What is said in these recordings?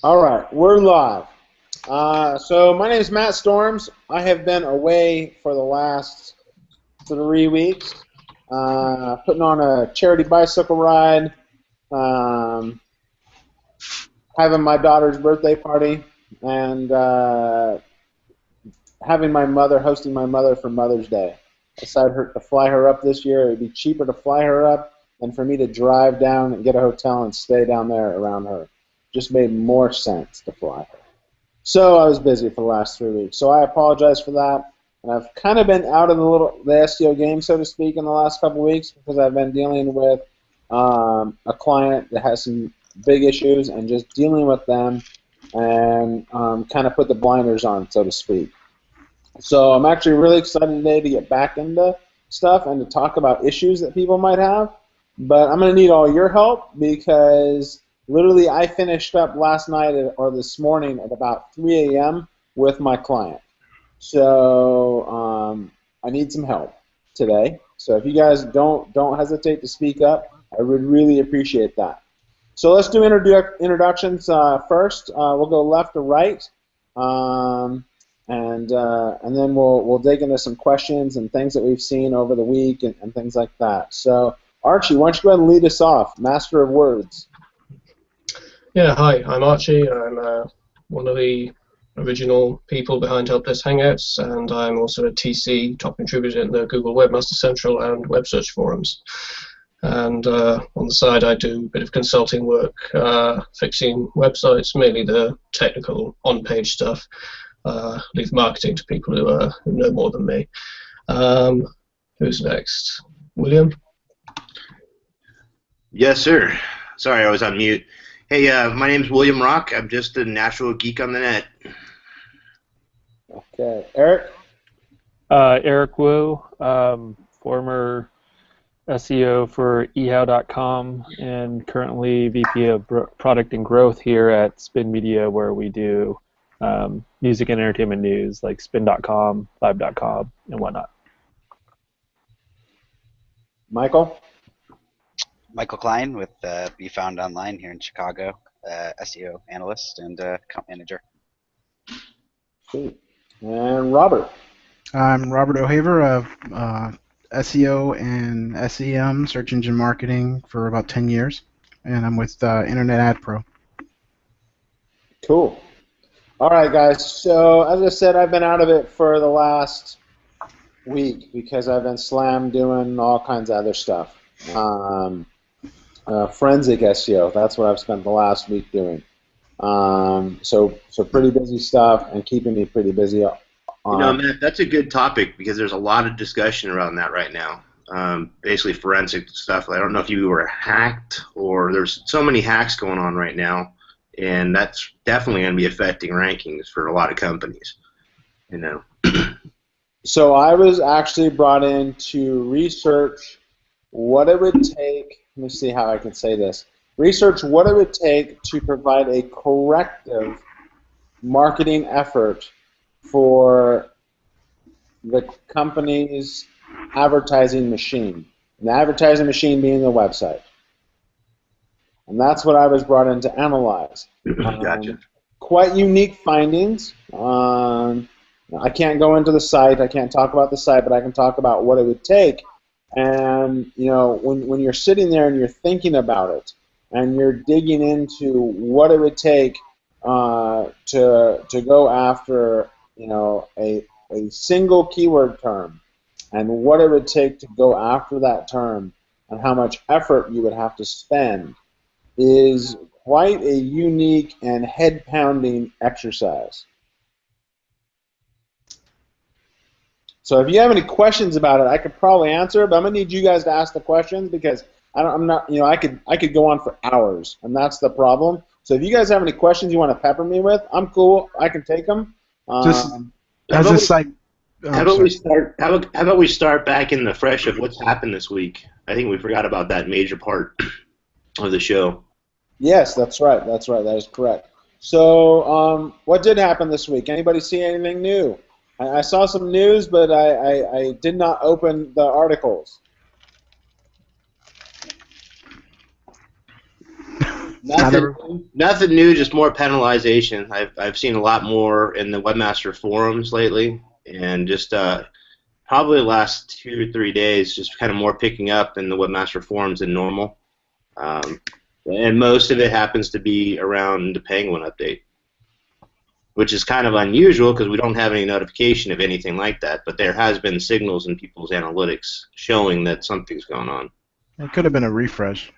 All right, we're live. So my name is Matt Storms. I have been away for the last 3 weeks, putting on a charity bicycle ride, um, having my daughter's birthday party, and hosting my mother for Mother's Day. I decided to fly her up this year. It would be cheaper to fly her up than for me to drive down and get a hotel and stay down there around her. Just made more sense to fly her. So I was busy for the last 3 weeks. So I apologize for that. And I've kind of been out of the SEO game, so to speak, in the last couple of weeks because I've been dealing with a client that has some big issues and just dealing with them and kind of put the blinders on, so to speak. So I'm actually really excited today to get back into stuff and to talk about issues that people might have. But I'm going to need all your help because literally I finished up last night or this morning at about 3 a.m. with my client. So I need some help today. So if you guys don't hesitate to speak up, I would really appreciate that. So let's do introductions first. We'll go left to right. And then we'll dig into some questions and things that we've seen over the week and things like that. So, Archie, why don't you go ahead and lead us off, Master of Words. Yeah, hi, I'm Archie. I'm one of the original people behind Helpdesk Hangouts, and I'm also a TC, top contributor in the Google Webmaster Central and web search forums. And on the side, I do a bit of consulting work, fixing websites, mainly the technical on-page stuff. Leave marketing to people who know more than me. Who's next? William? Yes, sir. Sorry, I was on mute. Hey, my name's William Rock. I'm just a natural geek on the net. Okay. Eric? Eric Wu, former SEO for ehow.com and currently VP of Product and Growth here at Spin Media, where we do music and entertainment news like spin.com, live.com, and whatnot. Michael? Michael Klein with Be Found Online here in Chicago, SEO analyst and account manager. Sweet. And Robert? I'm Robert O'Haver of SEO and SEM, search engine marketing, for about 10 years, and I'm with Internet Ad Pro. Cool. All right, guys. So as I said, I've been out of it for the last week because I've been slammed doing all kinds of other stuff. Forensic SEO. That's what I've spent the last week doing. So pretty busy stuff and keeping me pretty busy. Matt, that's a good topic because there's a lot of discussion around that right now. Basically forensic stuff. I don't know if you were hacked or there's so many hacks going on right now. And that's definitely going to be affecting rankings for a lot of companies, So I was actually brought in to research what it would take. Let me see how I can say this. Research what it would take to provide a corrective marketing effort for the company's advertising machine. And the advertising machine being the website. And that's what I was brought in to analyze. Gotcha. Quite unique findings. I can't go into the site. I can't talk about the site, but I can talk about what it would take. And when you're sitting there and you're thinking about it, and you're digging into what it would take to go after a single keyword term, and what it would take to go after that term, and how much effort you would have to spend, is quite a unique and head-pounding exercise. So if you have any questions about it, I could probably answer, but I'm gonna need you guys to ask the questions because I could go on for hours, and that's the problem. So if you guys have any questions you want to pepper me with, I'm cool. I can take them. How about we start back in the fresh of what's happened this week? I think we forgot about that major part of the show. Yes, that's right. That's right. That is correct. So what did happen this week? Anybody see anything new? I saw some news, but I did not open the articles. Nothing new, just more penalization. I've seen a lot more in the Webmaster forums lately, and just probably the last 2 or 3 days, just kind of more picking up in the Webmaster forums than normal. And most of it happens to be around the Penguin update, which is kind of unusual because we don't have any notification of anything like that, but there has been signals in people's analytics showing that something's going on. It could have been a refresh.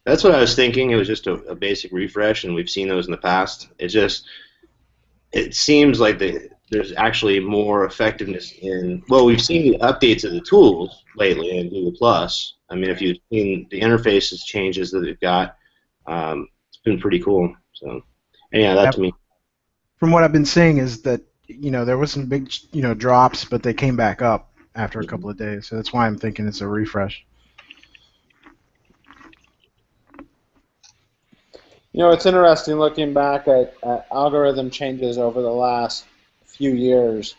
That's what I was thinking. It was just a basic refresh, and we've seen those in the past. It seems like there's actually more effectiveness in, well, we've seen the updates of the tools lately in Google+. I mean, if you've seen the interfaces changes that they've got, it's been pretty cool. So, yeah, that to me. From what I've been seeing is that, there was some big, drops, but they came back up after a couple of days. So that's why I'm thinking it's a refresh. It's interesting looking back at algorithm changes over the last few years.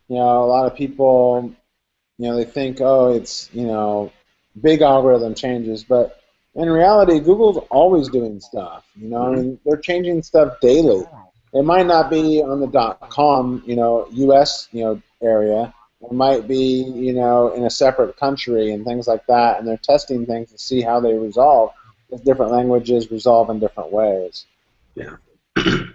A lot of people, they think, oh, it's, big algorithm changes, but in reality, Google's always doing stuff. I mean, they're changing stuff daily. It might not be on the .com, U.S. area. It might be, in a separate country and things like that, and they're testing things to see how they resolve. If different languages resolve in different ways. Yeah. I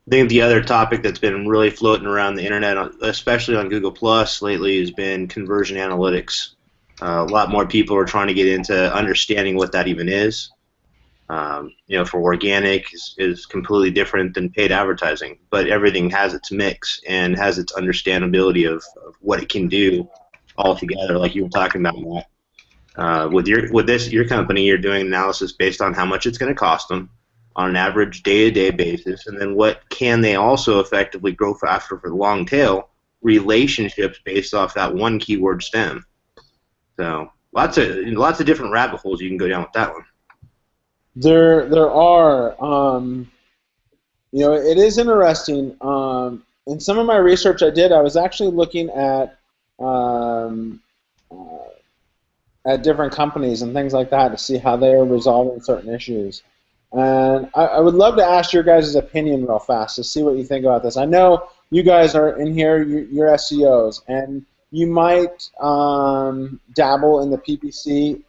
think the other topic that's been really floating around the internet, especially on Google Plus lately, has been conversion analytics. A lot more people are trying to get into understanding what that even is. For organic is completely different than paid advertising, but everything has its mix and has its understandability of what it can do altogether, like you were talking about, Matt. With your company, you're doing analysis based on how much it's going to cost them on an average day-to-day basis, and then what can they also effectively grow faster for the long tail relationships based off that one keyword stem. So lots of different rabbit holes you can go down with that one. There are. It is interesting. In some of my research I did, I was actually looking at different companies and things like that to see how they are resolving certain issues. And I would love to ask your guys' opinion real fast to see what you think about this. I know you guys are in here, you're SEOs, and you might dabble in the PPC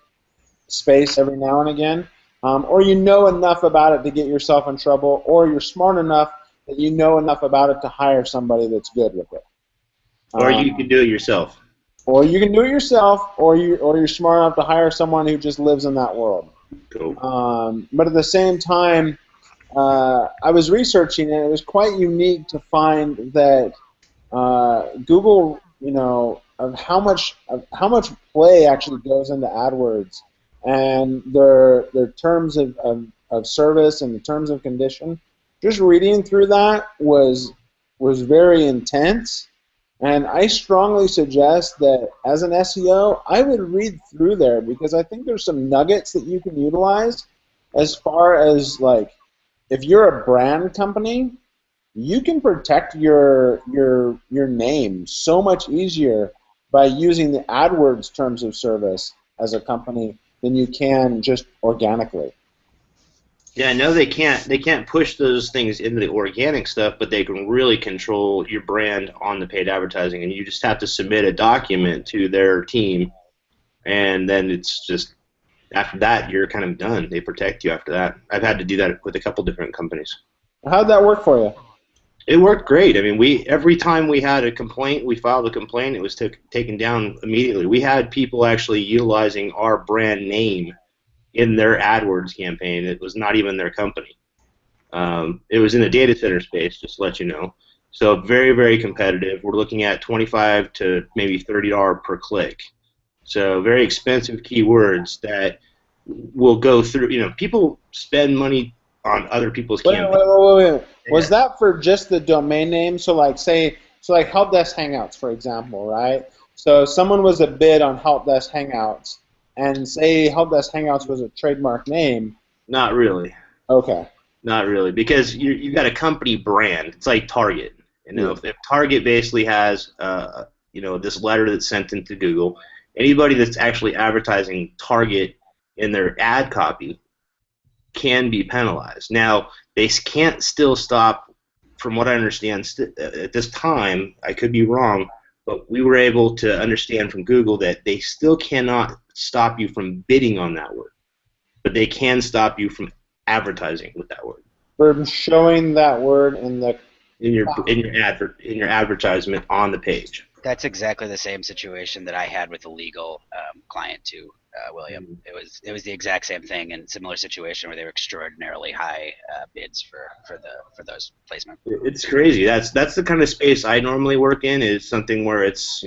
space every now and again, or you know enough about it to get yourself in trouble, or you're smart enough that you know enough about it to hire somebody that's good with it. Or you can do it yourself. Or you can do it yourself, or you're smart enough to hire someone who just lives in that world. Cool. But at the same time, I was researching, and it was quite unique to find that Google, of how much play actually goes into AdWords, and their terms of service and the terms of condition. Just reading through that was very intense. And I strongly suggest that as an SEO, I would read through there because I think there's some nuggets that you can utilize as far as, like, if you're a brand company, you can protect your name so much easier by using the AdWords terms of service as a company than you can just organically. Yeah, I know they can't push those things into the organic stuff, but they can really control your brand on the paid advertising, and you just have to submit a document to their team, and then it's just, after that, you're kind of done. They protect you after that. I've had to do that with a couple different companies. How'd that work for you? It worked great. I mean, every time we had a complaint, we filed a complaint, it was taken down immediately. We had people actually utilizing our brand name in their AdWords campaign. It was not even their company. It was in the data center space, just to let you know. So very, very competitive. We're looking at $25 to maybe $30 per click. So very expensive keywords that will go through. People spend money on other people's campaigns. Wait. Was that for just the domain name? So like Helpdesk Hangouts, for example, right? So someone was a bid on Helpdesk Hangouts, and say Helpdesk Hangouts was a trademark name. Not really. Okay. Not really, because you've got a company brand. It's like Target. If Target basically has this letter that's sent into Google, anybody that's actually advertising Target in their ad copy can be penalized. Now, they can't still stop, from what I understand, at this time, I could be wrong, but we were able to understand from Google that they still cannot stop you from bidding on that word, but they can stop you from advertising with that word. From showing that word in your advertisement on the page. That's exactly the same situation that I had with a legal client too, William. It was the exact same thing and similar situation where they were extraordinarily high bids for those placements. It's crazy. That's the kind of space I normally work in. Is something where it's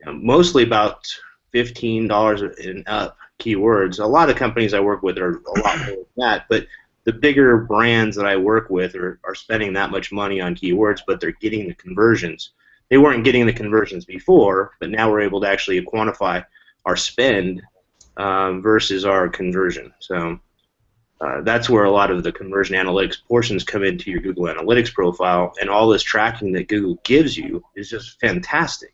mostly about $15 and up keywords. A lot of companies I work with are a lot more than that, but the bigger brands that I work with are spending that much money on keywords, but they're getting the conversions. They weren't getting the conversions before, but now we're able to actually quantify our spend versus our conversion. So that's where a lot of the conversion analytics portions come into your Google Analytics profile, and all this tracking that Google gives you is just fantastic.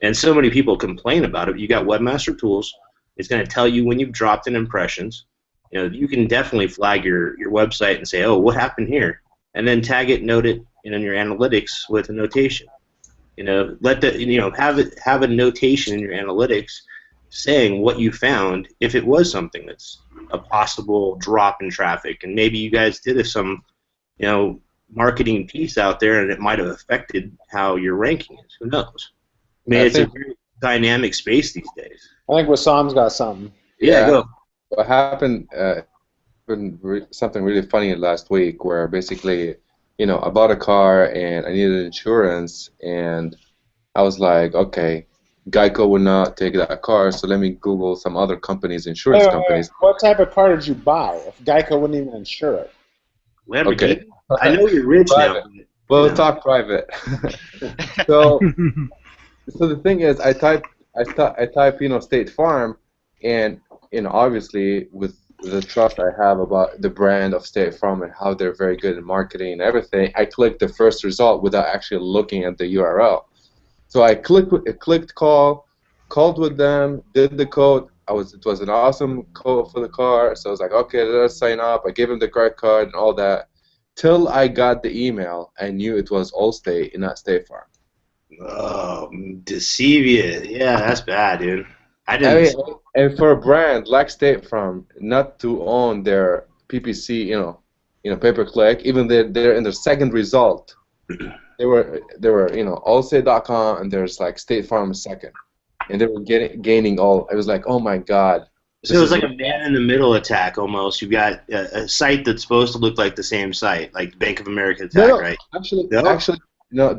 And so many people complain about it. You got Webmaster Tools. It's going to tell you when you've dropped in impressions. You can definitely flag your website and say, oh, what happened here? And then tag it, note it in your analytics with a notation. Have a notation in your analytics saying what you found if it was something that's a possible drop in traffic, and maybe you guys did some marketing piece out there and it might have affected how your ranking is. Who knows? I mean, it's a very dynamic space these days. I think Wasam's got something. Yeah, go. What happened? Something really funny last week, where basically, I bought a car and I needed insurance, and I was like, okay, Geico would not take that car, so let me Google some other companies, insurance companies. What type of car did you buy if Geico wouldn't even insure it? Okay. I know you're rich now. We'll talk private. So the thing is, I type State Farm, and obviously with the trust I have about the brand of State Farm and how they're very good in marketing and everything, I clicked the first result without actually looking at the URL. So I clicked called with them, did the code. It was an awesome code for the car. So I was like, okay, let's sign up. I gave him the credit card and all that. Till I got the email, I knew it was Allstate and not State Farm. Oh, deceive you. Yeah, that's bad, dude. And for a brand like State Farm not to own their PPC, pay-per-click, even they're in the second result. They were Allstate.com, and there's like State Farm second, and they were gaining all. I was like, oh my god. So it was like a man-in-the-middle attack almost. You've got a site that's supposed to look like the same site, like Bank of America attack, right? Actually, the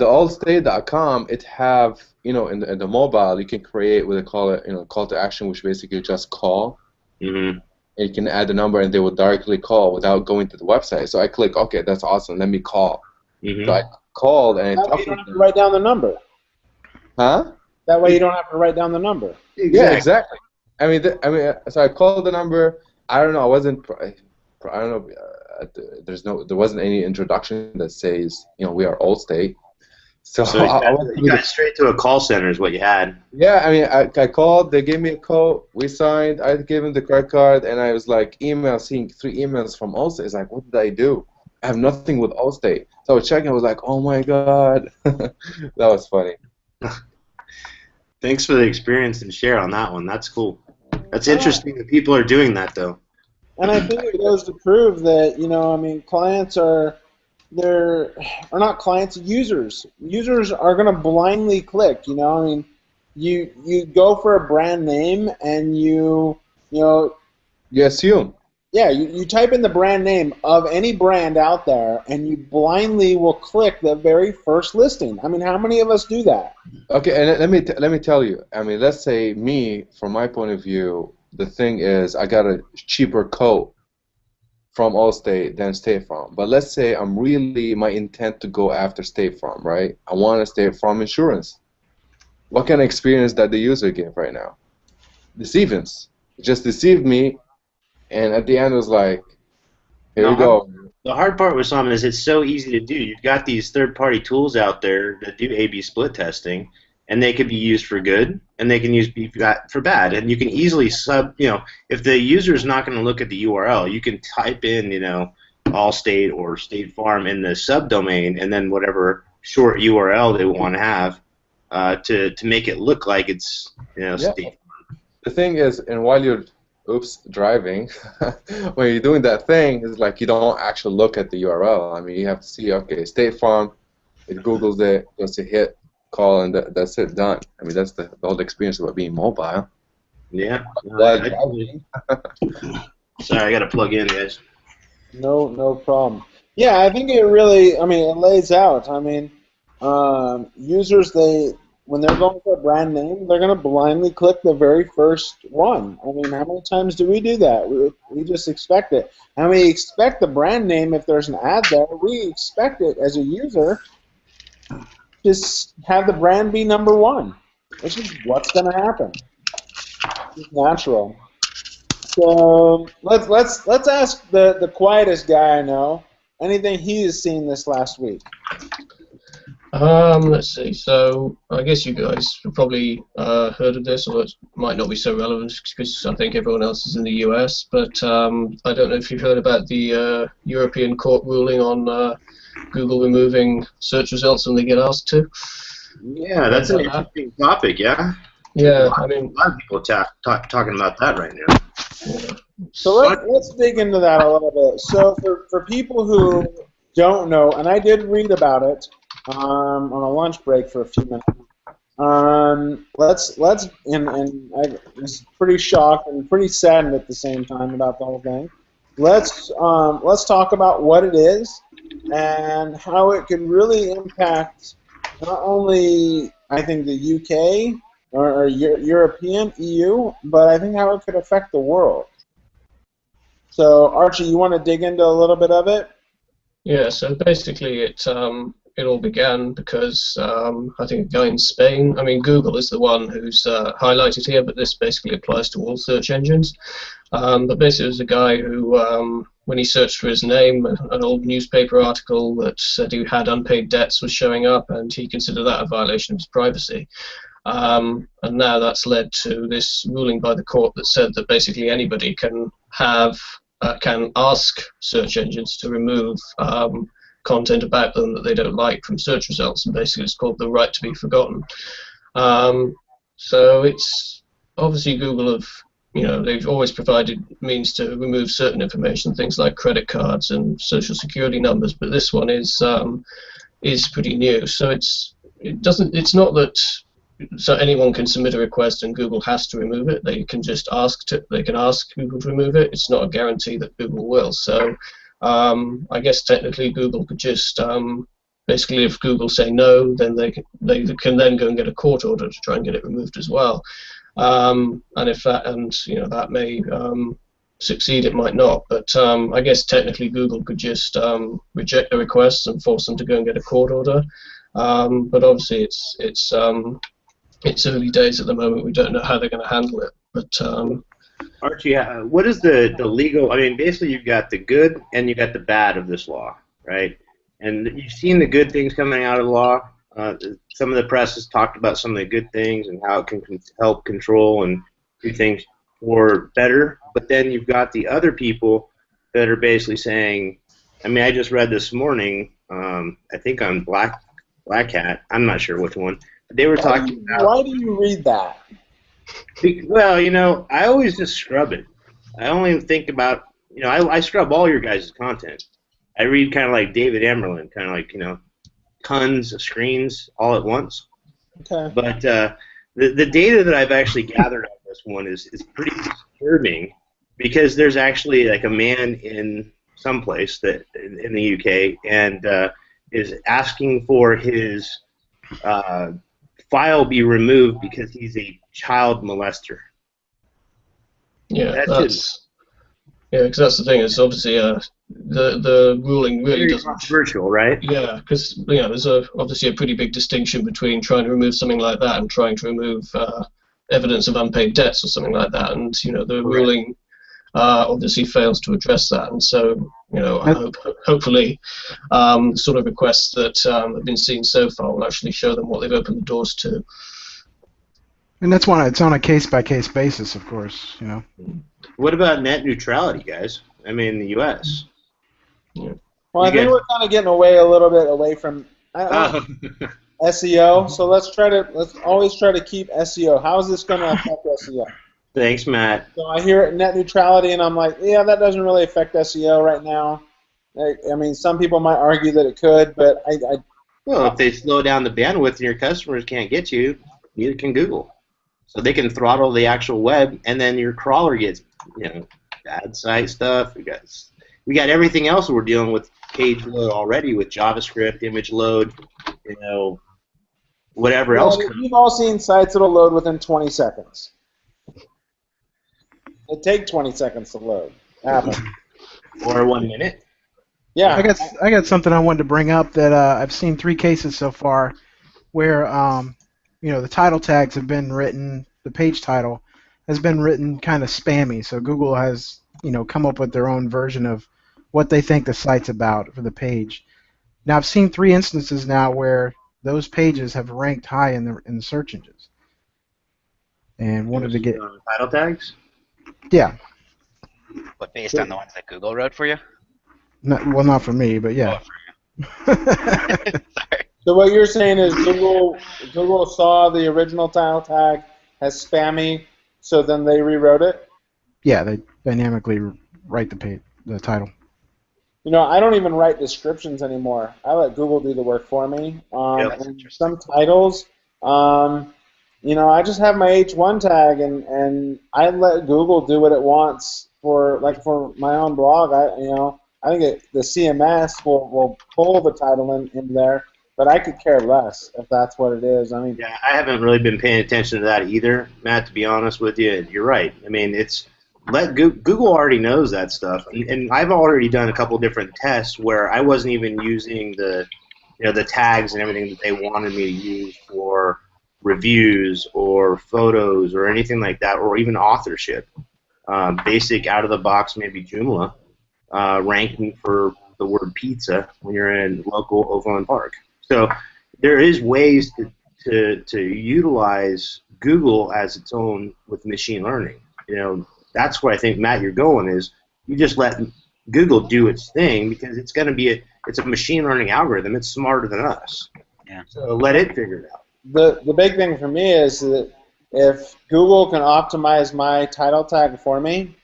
Allstate.com, it have, in the mobile, you can create what they call it, call to action, which basically just call. Mm-hmm. And you can add the number, and they will directly call without going to the website. So I click, okay, that's awesome. Let me call. Mm-hmm. So I called and I That way you don't have to write down the number. Huh? That way you don't have to write down the number. Exactly. Yeah, exactly. So I called the number. I don't know. I wasn't. I don't know. There wasn't any introduction that says, we are Allstate. So you got straight to a call center is what you had. Yeah, I called. They gave me a code. We signed. I gave them the credit card, and I was like, seeing 3 emails from Allstate. It's like, what did I do? I have nothing with Allstate. So I was checking. I was like, oh my god, that was funny. Thanks for the experience and share on that one. That's cool. That's interesting that people are doing that, though. And I think it goes to prove that, clients are not clients, users. Users are going to blindly click, you go for a brand name and you assume. Yeah, you type in the brand name of any brand out there, and you blindly will click the very first listing. I mean, how many of us do that? Okay, and let me tell you. Let's say me, from my point of view, the thing is I got a cheaper code from Allstate than State Farm. But let's say I'm really my intent to go after State Farm, right? I want a State Farm insurance. What kind of experience that the user gave right now? Deceivance. It just deceived me. And at the end, it was like, here we go. The hard part with some is it's so easy to do. You've got these third-party tools out there that do A/B split testing, and they could be used for good, and they can be for bad. And you can easily if the user is not going to look at the URL, you can type in, Allstate or State Farm in the subdomain, and then whatever short URL they want to have to make it look like it's State Farm. The thing is, and while you're driving, when you're doing that thing, it's like you don't actually look at the URL. I mean, you have to see, okay, State Farm, it Googles it, goes to hit, call, and that's it, done. I mean, that's the whole experience about being mobile. Yeah. Sorry, I got to plug in, guys. No problem. Yeah, I think it really, it lays out. Users, when they're going for a brand name, they're going to blindly click the very first one. How many times do we do that? We just expect it. And we expect the brand name, if there's an ad there, we expect it as a user, just have the brand be number one, which is what's going to happen. It's natural. So let's ask the quietest guy I know anything he has seen this last week. Let's see. So I guess you guys have probably heard of this, although it might not be so relevant because I think everyone else is in the US. But I don't know if you've heard about the European court ruling on Google removing search results when they get asked to. Yeah, that's an interesting topic. Yeah. Yeah, a lot of people talking about that right now. Yeah. So let's dig into that a little bit. So for people who don't know, and I did read about it on a lunch break for a few minutes. I was pretty shocked and pretty saddened at the same time about the whole thing. Let's talk about what it is and how it can really impact not only I think the UK or European EU, but I think how it could affect the world. So Archie, you want to dig into a little bit of it? Yeah. So basically, it all began because I think a guy in Spain. Google is the one who's highlighted here, but this basically applies to all search engines. But basically, it was a guy who, when he searched for his name, an old newspaper article that said he had unpaid debts was showing up, and he considered that a violation of his privacy. And now that's led to this ruling by the court that said that basically anybody can ask search engines to remove content about them that they don't like from search results, and basically it's called the right to be forgotten. So it's obviously Google they've always provided means to remove certain information, things like credit cards and social security numbers, but this one is pretty new. So it's not that so anyone can submit a request and Google has to remove it. They can just ask Google to remove it. It's not a guarantee that Google will. So I guess technically Google could just basically, if Google say no, then they can then go and get a court order to try and get it removed as well. And if that may succeed, it might not. But I guess technically Google could just reject the requests and force them to go and get a court order. But obviously it's early days at the moment. We don't know how they're going to handle it. But Archie, what is the legal? Basically you've got the good and you got the bad of this law, right? And you've seen the good things coming out of the law. Some of the press has talked about some of the good things and how it can help control and do things for better. But then you've got the other people that are basically saying, I just read this morning, I think on Black Hat, I'm not sure which one, but they were talking about... Why do you read that? Well, I always just scrub it. I only think about, I scrub all your guys' content. I read kind of like David Amerlin, kind of like, tons of screens all at once. Okay. But the data that I've actually gathered on this one is pretty disturbing because there's actually like a man in some place that in the UK and is asking for his file be removed because he's a child molester. Yeah, because that's the thing. It's obviously the ruling really doesn't. Controversial, right? Yeah, because there's obviously a pretty big distinction between trying to remove something like that and trying to remove evidence of unpaid debts or something like that. And the ruling obviously fails to address that. And so hopefully the sort of requests that have been seen so far will actually show them what they've opened the doors to. And that's one. It's on a case-by-case basis, of course. You know. What about net neutrality, guys? I mean, in the U.S. Well, I think we're kind of getting a little bit away from SEO. So let's always try to keep SEO. How is this going to affect SEO? Thanks, Matt. So I hear net neutrality, and I'm like, yeah, that doesn't really affect SEO right now. I mean, some people might argue that it could, but well, if they slow down the bandwidth and your customers can't get you, neither can Google. So they can throttle the actual web, and then your crawler gets, bad site stuff. We got everything else we're dealing with page load already with JavaScript, image load, whatever else. You've all seen sites that'll load within 20 seconds. It take 20 seconds to load. Happen. Or 1 minute. Yeah. I got something I wanted to bring up that I've seen 3 cases so far where the title tags have been written, the page title has been written kind of spammy. So Google has come up with their own version of what they think the site's about for the page. Now I've seen 3 instances now where those pages have ranked high in the search engines. And wanted to get title tags. Yeah. But based on the ones that Google wrote for you? Not for me, but yeah. Sorry. So what you're saying is Google saw the original title tag as spammy, so then they rewrote it? Yeah, they dynamically write the title. I don't even write descriptions anymore. I let Google do the work for me. And some titles, I just have my H1 tag, and I let Google do what it wants for my own blog. I think the CMS will pull the title in there, but I could care less if that's what it is. Yeah, I haven't really been paying attention to that either, Matt. To be honest with you, you're right. I mean, Google already knows that stuff, and I've already done a couple different tests where I wasn't even using the tags and everything that they wanted me to use for reviews or photos or anything like that, or even authorship. Basic out of the box, maybe Joomla, ranking for the word pizza when you're in local Overland Park. So there is ways to utilize Google as its own with machine learning. That's where I think, Matt, you're going is you just let Google do its thing because it's going to be it's a machine learning algorithm. It's smarter than us. Yeah. So let it figure it out. The big thing for me is that if Google can optimize my title tag for me,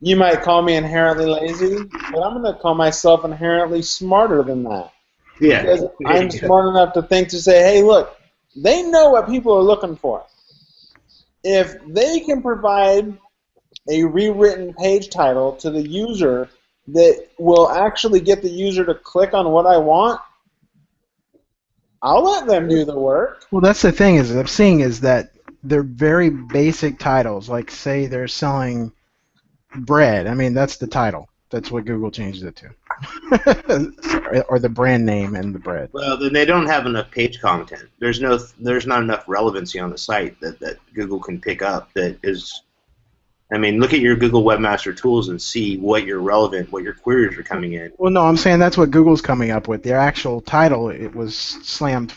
you might call me inherently lazy, but I'm going to call myself inherently smarter than that. Yeah. Because I'm smart enough to think to say, hey, look, they know what people are looking for. If they can provide a rewritten page title to the user that will actually get the user to click on what I want, I'll let them do the work. Well, that's the thing I'm seeing is that they're very basic titles. Like, say they're selling bread. I mean, that's the title. That's what Google changed it to. Or the brand name and the bread. Well, then they don't have enough page content. There's not enough relevancy on the site that Google can pick up that is. I mean, look at your Google Webmaster tools and see what your relevant, what your queries are coming in. Well, no, I'm saying that's what Google's coming up with. Their actual title, it was spammed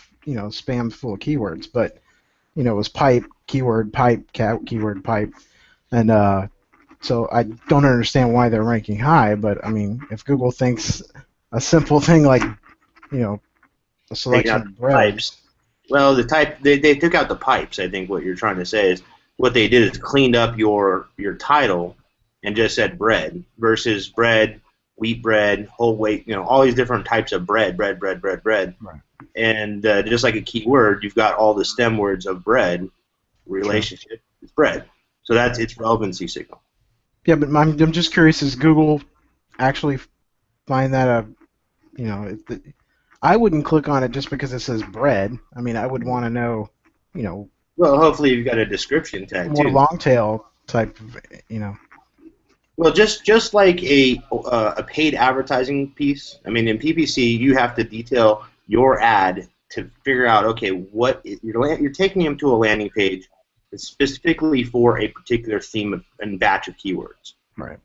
full of keywords, but it was pipe, keyword pipe, keyword pipe, and so I don't understand why they're ranking high. But I mean, if Google thinks a simple thing like a selection of bread. Pipes. Well, they took out the pipes. I think what you're trying to say is. What they did is cleaned up your title and just said bread versus bread, wheat bread, whole wheat, all these different types of bread. Right. And just like a keyword, you've got all the stem words of bread, relationship, it's bread. So that's its relevancy signal. Yeah, but I'm just curious, does Google actually find that I wouldn't click on it just because it says bread. I mean, I would want to know, Well, hopefully you've got a description tag more too. long tail type, Well, just like a paid advertising piece. I mean, in PPC, you have to detail your ad to figure out, okay, you're taking them to a landing page that's specifically for a particular theme and batch of keywords. Right.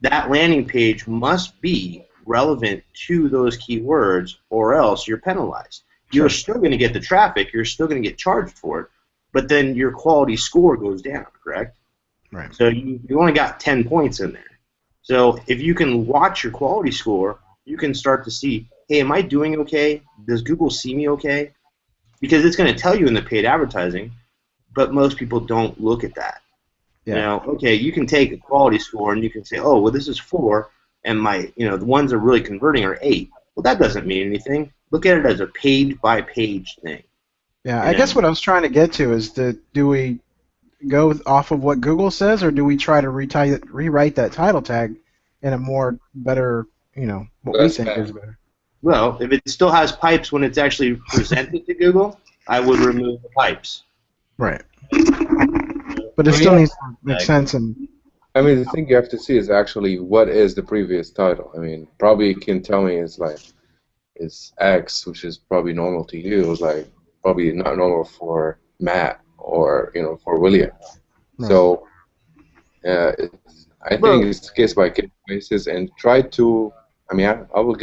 That landing page must be relevant to those keywords, or else you're penalized. you're still going to get the traffic. You're still going to get charged for it. But then your quality score goes down, correct? Right. So you only got 10 points in there. So if you can watch your quality score, you can start to see, hey, am I doing okay? Does Google see me okay? Because it's going to tell you in the paid advertising, but most people don't look at that. Yeah. You know, okay, you can take a quality score and you can say, oh, well, this is 4, and the ones that are really converting are 8. Well, that doesn't mean anything. Look at it as a page-by-page thing. Yeah, I guess what I was trying to get to is do we go off of what Google says, or do we try to rewrite that title tag in a more better, what we think is better? Well, if it still has pipes when it's actually presented to Google, I would remove the pipes. Right. But it still needs to make sense. And I mean, the thing you have to see is actually what is the previous title. I mean, probably you can tell me it's X, which is probably normal to you. It's like probably not normal for Matt or for William. Right. So I think it's case by case basis, and try to. I mean, I will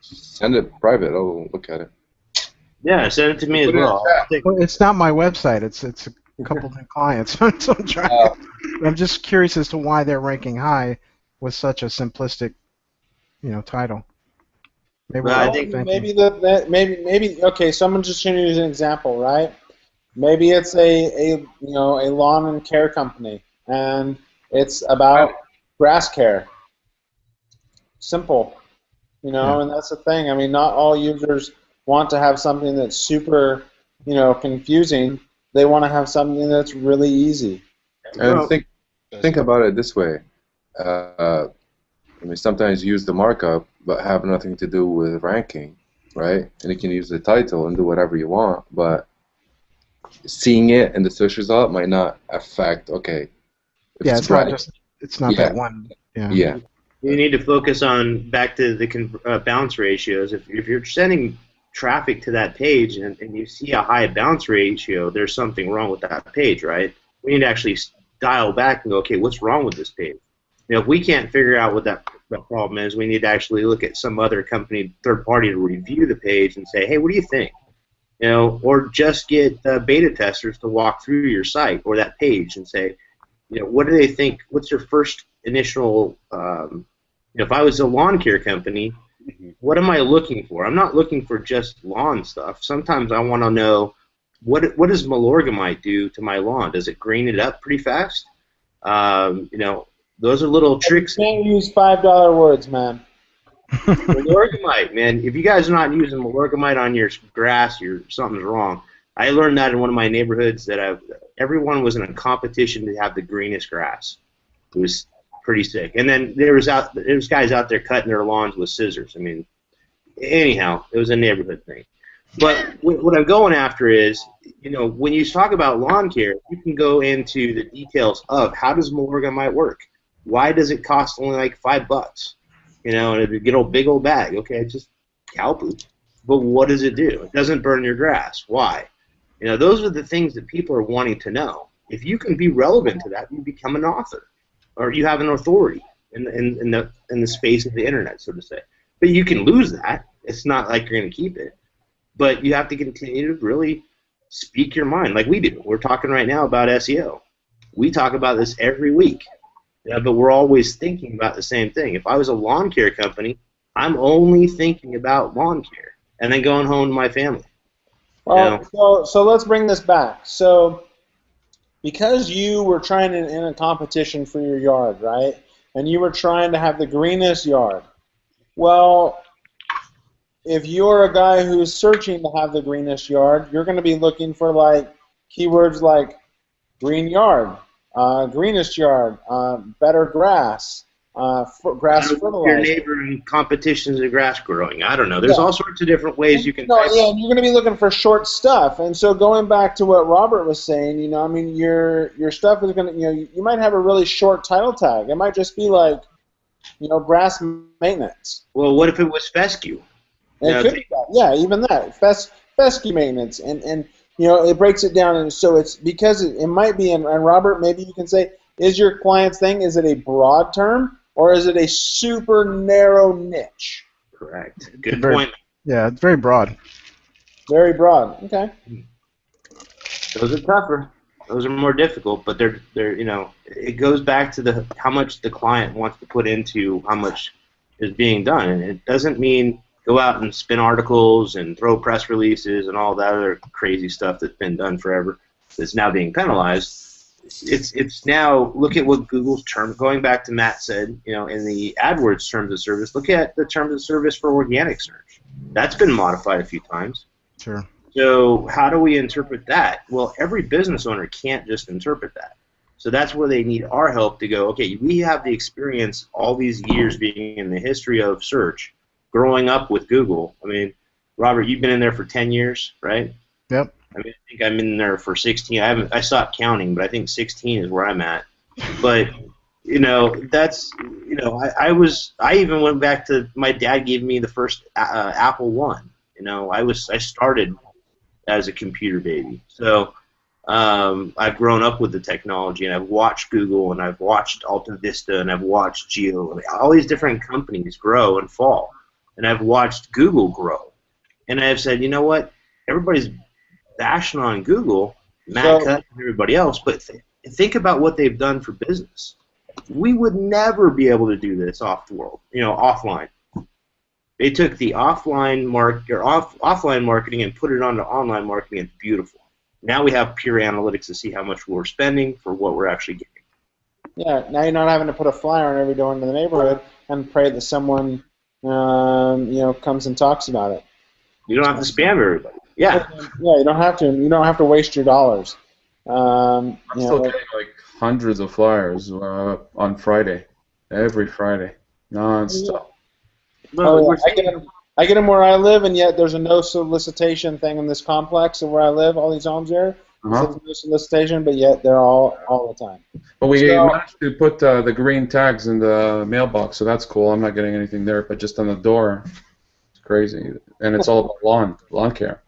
send it private. I'll look at it. Yeah, send it to me as well. Well, it's not my website. It's a couple new clients. So I'm just curious as to why they're ranking high with such a simplistic, title. Maybe okay. Someone just going to use an example, right? Maybe it's a lawn and care company, and it's about grass care. Simple, and that's the thing. I mean, not all users want to have something that's super, confusing. They want to have something that's really easy. And think about it this way. I mean, sometimes you use the markup, but have nothing to do with ranking, right? And you can use the title and do whatever you want, but seeing it in the search result might not affect. Okay. It's not that one. Yeah. You need to focus on back to the bounce ratios. If you're sending traffic to that page and you see a high bounce ratio, there's something wrong with that page, right? We need to actually dial back and go, okay, what's wrong with this page? If we can't figure out what that problem is, we need to actually look at some other company, third party, to review the page and say, hey, what do you think? Or just get beta testers to walk through your site or that page and say, what do they think? What's your first initial? If I was a lawn care company, what am I looking for? I'm not looking for just lawn stuff. Sometimes I want to know what does Milorgamite do to my lawn? Does it green it up pretty fast? Those are little tricks. You can't use $5 words, man. Milorgamite, man. If you guys are not using Milorgamite on your grass, something's wrong. I learned that in one of my neighborhoods that everyone was in a competition to have the greenest grass. It was pretty sick. And then there was guys out there cutting their lawns with scissors. I mean, anyhow, it was a neighborhood thing. But what I'm going after is, when you talk about lawn care, you can go into the details of how does Milorgamite work? Why does it cost only like $5? And you get a big old bag. Okay, it's just cow poop. But what does it do? It doesn't burn your grass. Why? Those are the things that people are wanting to know. If you can be relevant to that, you become an author, or you have an authority in the space of the internet, so to say. But you can lose that. It's not like you're going to keep it. But you have to continue to really speak your mind, like we do. We're talking right now about SEO. We talk about this every week. But we're always thinking about the same thing. If I was a lawn care company, I'm only thinking about lawn care and then going home to my family. Well, so let's bring this back. So because you were trying to in a competition for your yard, right? And you were trying to have the greenest yard. Well, if you're a guy who's searching to have the greenest yard, you're going to be looking for keywords like green yard, greenest yard, better grass, grass fertilizer. Your neighbor in competitions of grass growing. I don't know. There's all sorts of different ways you can. And you're going to be looking for short stuff. And so going back to what Robert was saying, your stuff is going to, you might have a really short title tag. It might just be grass maintenance. Well, what if it was fescue? It could be that. Yeah, even that. Fescue maintenance, and it breaks it down, and so it's because it might be. And Robert, maybe you can say, is your client's thing? Is it a broad term or is it a super narrow niche? Correct. Good point. Yeah, it's very broad. Very broad. Okay. Those are tougher. Those are more difficult, but they're it goes back to how much the client wants to put into how much is being done, and it doesn't mean go out and spin articles and throw press releases and all that other crazy stuff that's been done forever that's now being penalized. It's now look at what Google's term, going back to Matt said, in the AdWords terms of service, look at the terms of service for organic search. That's been modified a few times. Sure. So how do we interpret that? Well, every business owner can't just interpret that. So that's where they need our help to go, okay, we have the experience all these years being in the history of search, growing up with Google. I mean, Robert, you've been in there for 10 years, right? Yep. I mean, I think I'm in there for 16. I stopped counting, but I think 16 is where I'm at. But that's I even went back to my dad gave me the first Apple One. I started as a computer baby. So I've grown up with the technology, and I've watched Google, and I've watched Alta Vista, and I've watched Geo, and all these different companies grow and fall. And I've watched Google grow. And I've said, you know what? Everybody's bashing on Google, Matt Cut and everybody else, but think about what they've done for business. We would never be able to do this offline. They took the offline marketing and put it onto online marketing. It's beautiful. Now we have pure analytics to see how much we're spending for what we're actually getting. Yeah, now you're not having to put a flyer on every door in the neighborhood and pray that someone comes and talks about it. You don't have to spam everybody. Yeah. Yeah, you don't have to. You don't have to waste your dollars. I'm still getting like hundreds of flyers on Friday, every Friday, non-stop. Well, I get them where I live, and yet there's a no solicitation thing in this complex of where I live. All these homes here, so there's no solicitation, but yet they're all the time. But we managed to put the green tags in the mailbox, so that's cool. I'm not getting anything there, but just on the door, it's crazy, and it's all about lawn care.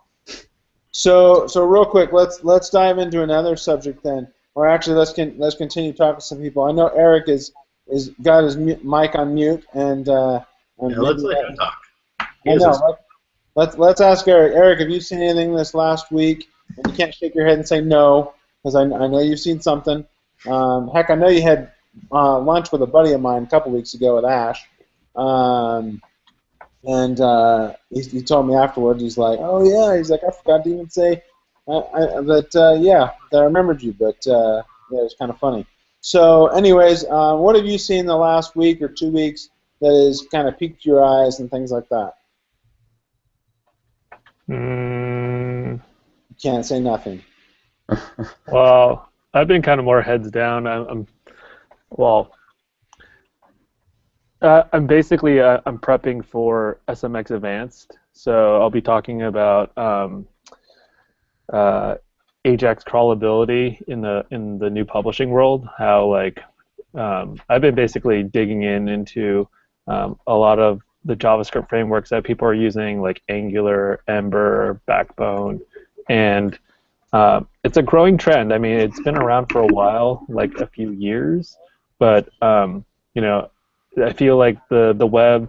So real quick, let's dive into another subject then, or actually let's continue talking to some people. I know Eric is got his mic on mute, and let's let him talk. I know. Let's ask Eric. Eric, have you seen anything this last week? And you can't shake your head and say no, because I know you've seen something. Heck, I know you had lunch with a buddy of mine a couple weeks ago with Ash. And he told me afterwards, he's like, oh, yeah, he's like, I forgot to even say that I remembered you, but yeah, it was kind of funny. So anyways, what have you seen the last week or 2 weeks that has kind of piqued your eyes and things like that? You can't say nothing. Well, I've been kind of more heads down. I'm basically I'm prepping for SMX Advanced, so I'll be talking about Ajax crawlability in the new publishing world. How I've been basically digging into a lot of the JavaScript frameworks that people are using, like Angular, Ember, Backbone, and it's a growing trend. I mean, it's been around for a while, like a few years, but I feel like the web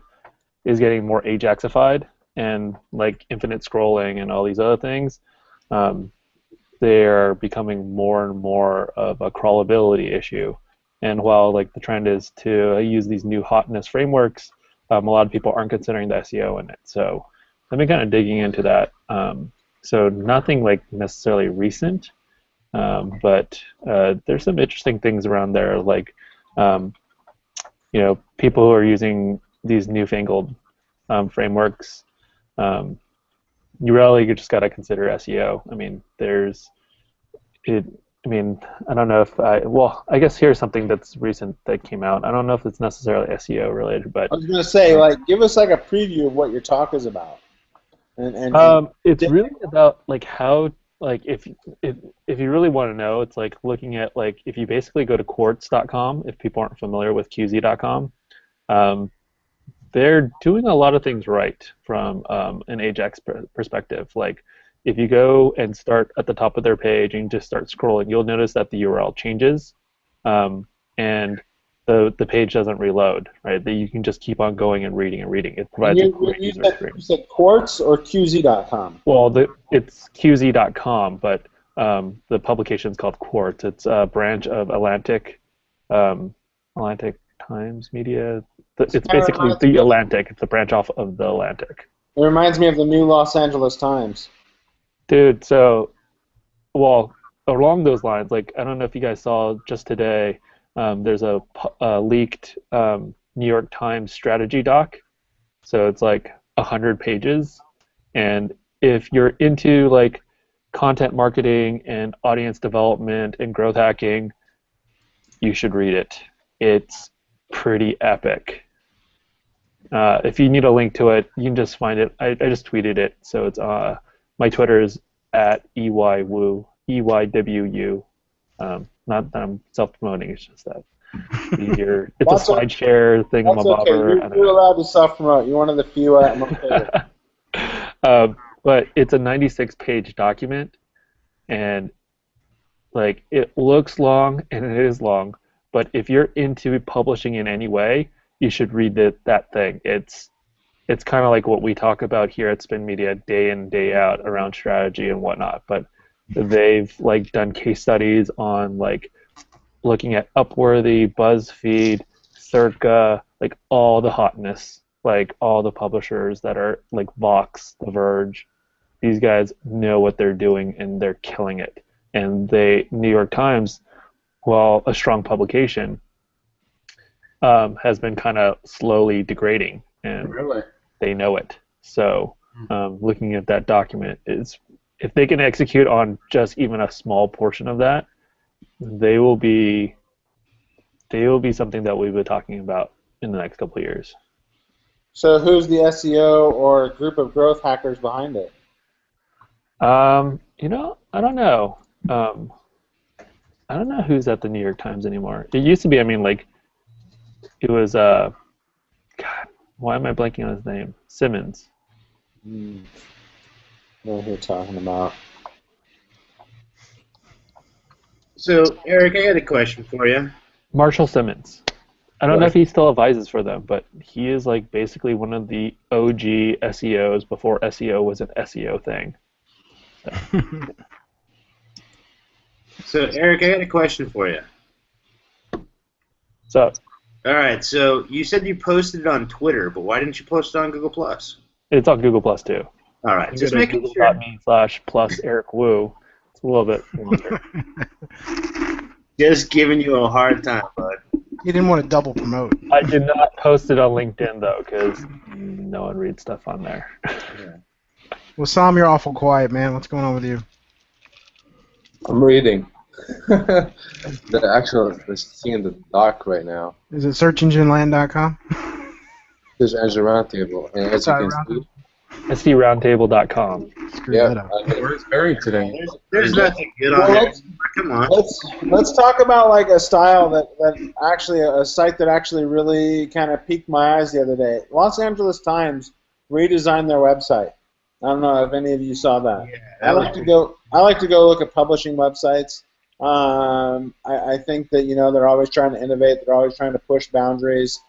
is getting more Ajaxified, and like infinite scrolling and all these other things, they're becoming more and more of a crawlability issue. And while like the trend is to use these new hotness frameworks, a lot of people aren't considering the SEO in it. So I've been kind of digging into that. So nothing like necessarily recent, but there's some interesting things around there, like people who are using these newfangled frameworks. You really just got to consider SEO. I mean, I don't know if I guess here's something that's recent that came out. I don't know if it's necessarily SEO related, but I was going to say, give us like a preview of what your talk is about. It's really about like how, like if you really want to know, it's like looking at like if you basically go to quartz.com, if people aren't familiar with qz.com, they're doing a lot of things right from an Ajax perspective. Like if you go and start at the top of their page and just start scrolling, you'll notice that the URL changes, and the page doesn't reload, right? That you can just keep on going and reading and reading. It provides a great user You experience. said Quartz or QZ.com? Well, it's QZ.com, but the publication is called Quartz. It's a branch of Atlantic Times Media. It's basically the Atlantic. It's a branch off of the Atlantic. It reminds me of the new Los Angeles Times. Dude, so, well, along those lines, like, I don't know if you guys saw just today, there's a leaked New York Times strategy doc. So it's like 100 pages. And if you're into, like, content marketing and audience development and growth hacking, you should read it. It's pretty epic. If you need a link to it, you can just find it. I just tweeted it. So it's my Twitter is at EYWU. EYWU. Not that I'm self-promoting, it's just that easier. It's a SlideShare thing. That's okay. You're allowed to self-promote. You're one of the few at my favorite. But it's a 96-page document, and like it looks long, and it is long. But if you're into publishing in any way, you should read that thing. It's kind of like what we talk about here at Spin Media day in, day out around strategy and whatnot. But they've like done case studies on like looking at Upworthy, BuzzFeed, Circa, like all the hotness, like all the publishers that are like Vox, The Verge. These guys know what they're doing and they're killing it. And New York Times, while a strong publication, has been kind of slowly degrading, and they know it. So looking at that document is, if they can execute on just even a small portion of that, they will be something that we've been talking about in the next couple of years. So who's the SEO or group of growth hackers behind it? I don't know. I don't know who's at the New York Times anymore. It used to be, it was, God, why am I blanking on his name? Simmons. I know what you're talking about. So, Eric, I got a question for you. Marshall Simmons. I don't know if he still advises for them, but he is like basically one of the OG SEOs before SEO was an SEO thing. So, Eric, I got a question for you. So, all right, so you said you posted it on Twitter, but why didn't you post it on Google+? It's on Google Plus too. All right, just making sure. Google.me/plus Eric Wu. It's a little bit longer. Just giving you a hard time, bud. You didn't want to double promote. I did not post it on LinkedIn though, because no one reads stuff on there. Well, Sam, you're awful quiet, man. What's going on with you? I'm reading. The seeing the doc right now. Is it searchengineland.com? There's Azure Roundtable, and as you can see, SDRoundtable.com. Screw that up. Where's Barry today? There's nothing good on there. Come on. Let's talk about like a style that actually a site that actually really kind of piqued my eyes the other day. Los Angeles Times redesigned their website. I don't know if any of you saw that. Yeah, I like to go look at publishing websites. I think that they're always trying to innovate. They're always trying to push boundaries.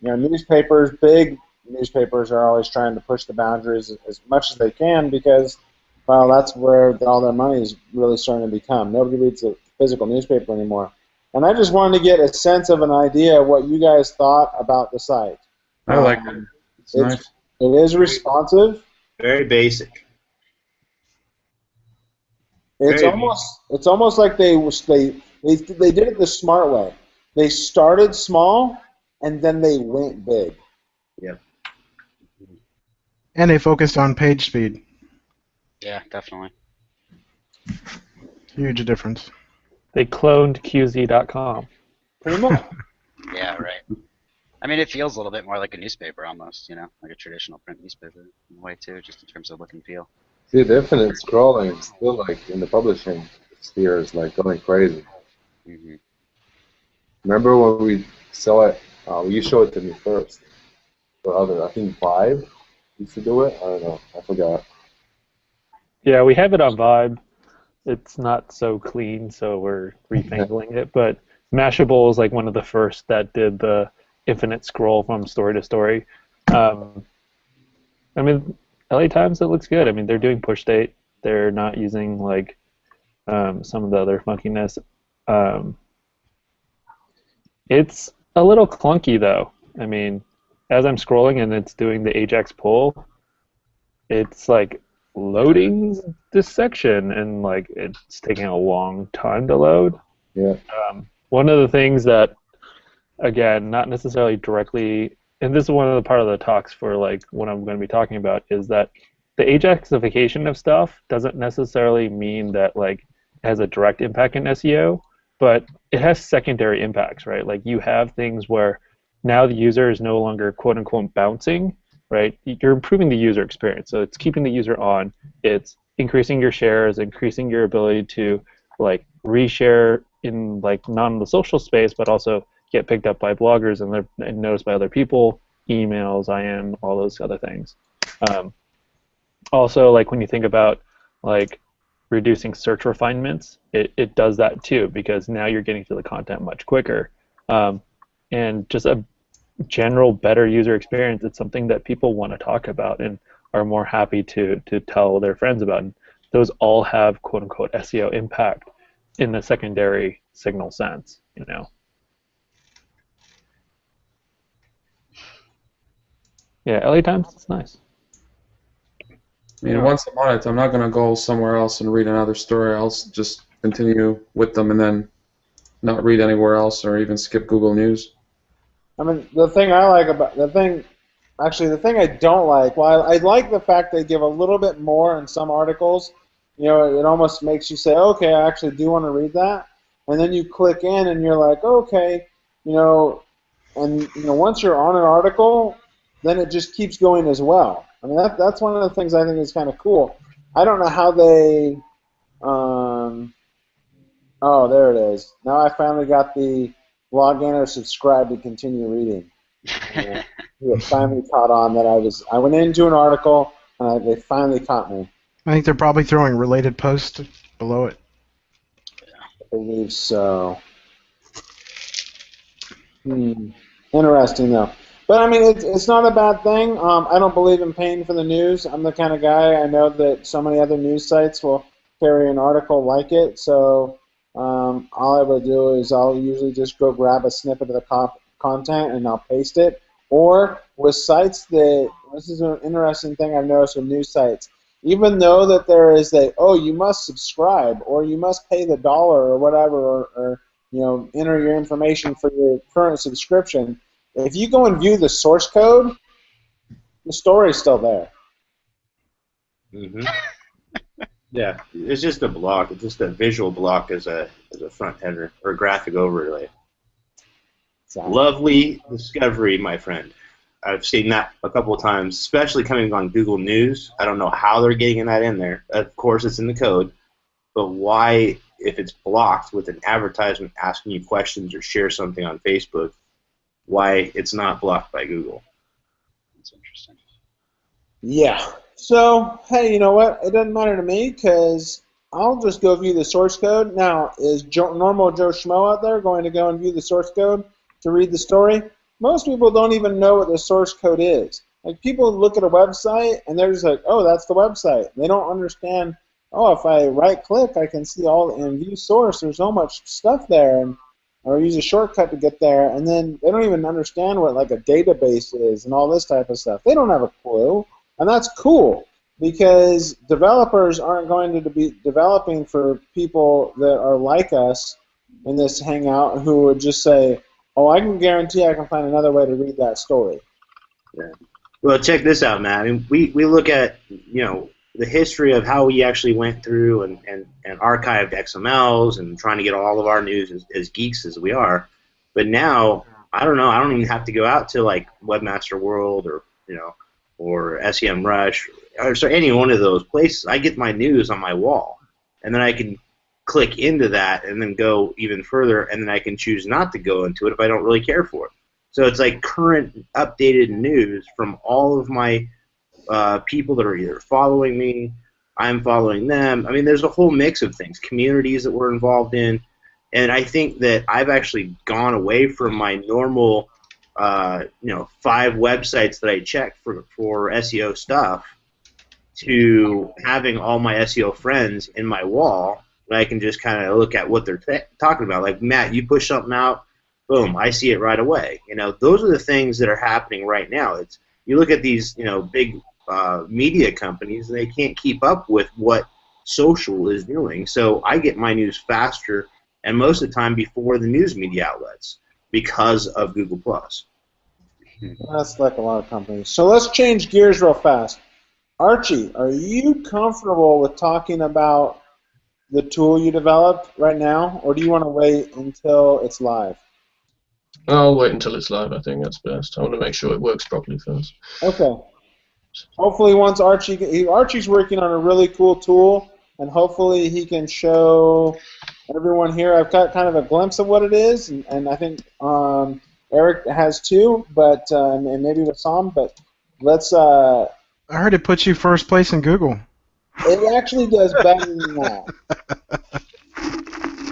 Newspapers, big newspapers, are always trying to push the boundaries as much as they can because, well, that's where all their money is really starting to become. Nobody reads a physical newspaper anymore. And I just wanted to get a sense of an idea of what you guys thought about the site. I like it. It's nice. It is responsive. Very basic. It's almost like they did it the smart way. They started small and then they went big. Yeah. And they focused on page speed. Yeah, definitely. Huge difference. They cloned QZ.com. Pretty much. Yeah, right. I mean, it feels a little bit more like a newspaper almost, like a traditional print newspaper in a way too, just in terms of look and feel. See, the infinite scrolling still like in the publishing sphere is like going crazy. Mm-hmm. Remember when we saw it? You showed it to me first. For I think Vibe used to do it. I don't know. I forgot. Yeah, we have it on Vibe. It's not so clean, so we're refangling it. But Mashable is like one of the first that did the infinite scroll from story to story. I mean, LA Times, it looks good. I mean, they're doing push date. They're not using like some of the other funkiness. It's a little clunky though. I mean, as I'm scrolling and it's doing the Ajax pull, it's like loading this section and like it's taking a long time to load. Yeah. One of the things that, again, not necessarily directly, and this is one of the part of the talks for like what I'm going to be talking about, is that the Ajaxification of stuff doesn't necessarily mean that like it has a direct impact in SEO, but it has secondary impacts, right? Like you have things where now the user is no longer quote unquote bouncing, right? You're improving the user experience, so it's keeping the user on. It's increasing your shares, increasing your ability to like reshare in like not in the social space, but also get picked up by bloggers and noticed by other people, emails, IM, all those other things. Also, like when you think about like reducing search refinements, it does that too, because now you're getting to the content much quicker. And just a general better user experience, it's something that people want to talk about and are more happy to tell their friends about. And those all have quote unquote SEO impact in the secondary signal sense, you know. Yeah, LA Times, it's nice. I mean, once I'm on it, I'm not going to go somewhere else and read another story. I'll just continue with them and then not read anywhere else or even skip Google News. I mean, the thing I like about the thing I don't like, while I like the fact they give a little bit more in some articles, you know, it almost makes you say, okay, I actually do want to read that, and then you click in and you're like, okay, you know, and you know, once you're on an article, then it just keeps going as well. I mean, that's one of the things I think is kind of cool. I don't know how they, oh, there it is. Now I finally got the log in or subscribe to continue reading. It finally caught on that I went into an article and they finally caught me. I think they're probably throwing related posts below it. I believe so. Interesting though. But I mean, it's not a bad thing. I don't believe in paying for the news. I'm the kind of guy, I know that so many other news sites will carry an article like it, so all I will do is I'll usually just go grab a snippet of the content and I'll paste it. Or with sites that, this is an interesting thing I've noticed with news sites, even though that there is you must subscribe or you must pay the $1 or whatever, or you know, enter your information for your current subscription, if you go and view the source code, the story's still there. Mm-hmm. Yeah, it's just a block. It's just a visual block as a front header or a graphic overlay. Exactly. Lovely discovery, my friend. I've seen that a couple of times, especially coming on Google News. I don't know how they're getting that in there. Of course, it's in the code. But why, if it's blocked with an advertisement asking you questions or share something on Facebook, why it's not blocked by Google? That's interesting. Yeah. So, hey, you know what? It doesn't matter to me because I'll just go view the source code. Now, is normal Joe Schmo out there going to go and view the source code to read the story? Most people don't even know what the source code is. Like, people look at a website and they're just like, oh, that's the website. They don't understand, oh, if I right-click, I can see all and view source. There's so much stuff there, or use a shortcut to get there, and then they don't even understand what like a database is and all this type of stuff. They don't have a clue, and that's cool because developers aren't going to be developing for people that are like us in this Hangout who would just say, oh, I can guarantee I can find another way to read that story. Yeah. Well, check this out, Matt. I mean, we look at, you know, the history of how we actually went through and archived XMLs and trying to get all of our news as geeks as we are. But now, I don't know, I don't even have to go out to like Webmaster World or, you know, or SEMrush or so any one of those places. I get my news on my wall. And then I can click into that and then go even further, and then I can choose not to go into it if I don't really care for it. So it's like current updated news from all of my people that are either following me, I'm following them. I mean, there's a whole mix of things, communities that we're involved in. And I think that I've actually gone away from my normal, 5 websites that I check for SEO stuff to having all my SEO friends in my wall that I can just kind of look at what they're talking about. Like, Matt, you push something out, boom, I see it right away. Those are the things that are happening right now. You look at these, big media companies, and they can't keep up with what social is doing. So I get my news faster and most of the time before the news media outlets because of Google+. That's like a lot of companies. So let's change gears real fast. Archie, are you comfortable with talking about the tool you developed right now, or do you want to wait until it's live? I'll wait until it's live. I think that's best. I want to make sure it works properly first. Okay. Hopefully once Archie's working on a really cool tool, and hopefully he can show everyone here. I've got kind of a glimpse of what it is, and I think Eric has too, but and maybe with Sam, but let's... I heard it puts you first place in Google. It actually does better than that.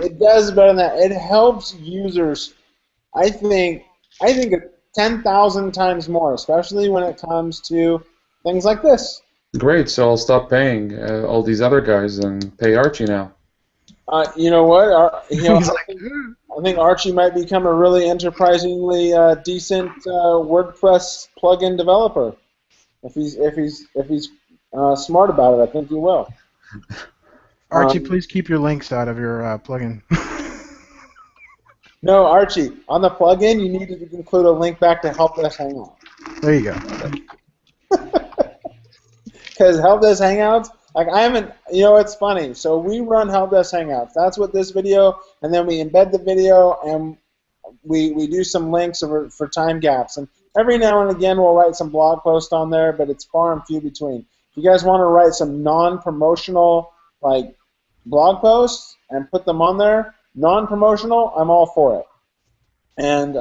It does better than that. It helps users, I think 10,000 times more, especially when it comes to things like this. Great, so I'll stop paying all these other guys and pay Archie now. You know what? I think Archie might become a really enterprisingly decent WordPress plugin developer. If he's smart about it, I think he will. Archie, please keep your links out of your plugin. No, Archie, on the plugin, you need to include a link back to Helpdesk Hangout. There you go. Because Helpdesk Hangouts, like I haven't, it's funny. So we run Helpdesk Hangouts. That's what this video, and then we embed the video, and we do some links for time gaps. And every now and again, we'll write some blog posts on there, but it's far and few between. If you guys want to write some non-promotional like blog posts and put them on there, non-promotional, I'm all for it. And